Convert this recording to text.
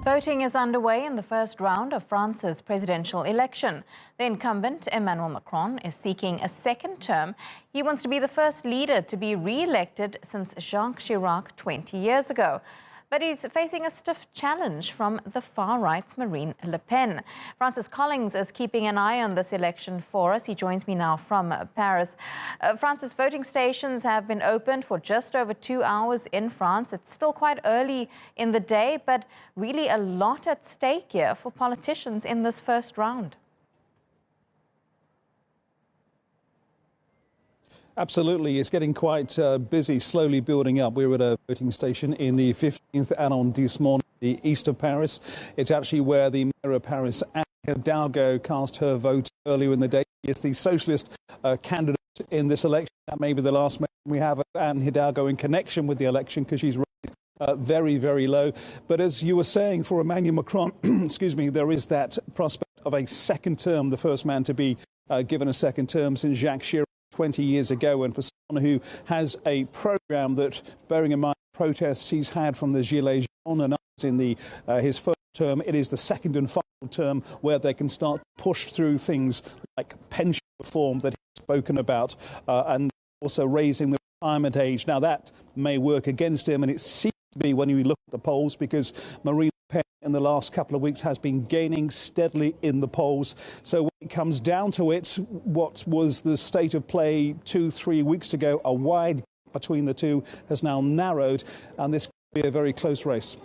Voting is underway in the first round of France's presidential election. The incumbent, Emmanuel Macron, is seeking a second term. He wants to be the first leader to be re-elected since Jacques Chirac 20 years ago. But he's facing a stiff challenge from the far-right's Marine Le Pen. Francis Collings is keeping an eye on this election for us. He joins me now from Paris. Francis, voting stations have been opened for just over 2 hours in France. It's still quite early in the day, but really a lot at stake here for politicians in this first round. Absolutely. It's getting quite busy, slowly building up. We're at a voting station in the 15th arrondissement, the east of Paris. It's actually where the mayor of Paris, Anne Hidalgo, cast her vote earlier in the day. It's the socialist candidate in this election. That may be the last mention we have of Anne Hidalgo in connection with the election, because she's very, very low. But as you were saying, for Emmanuel Macron, excuse me, there is that prospect of a second term, the first man to be given a second term since Jacques Chirac 20 years ago, and for someone who has a programme that, bearing in mind protests he's had from the Gilets jaunes and others in his first term, it is the second and final term where they can start to push through things like pension reform that he's spoken about, and also raising the retirement age. Now, that may work against him, and it seems to be when you look at the polls, because Marine Le Pen in the last couple of weeks has been gaining steadily in the polls. So when it comes down to it, what was the state of play 2-3 weeks ago, a wide gap between the two has now narrowed, and this could be a very close race.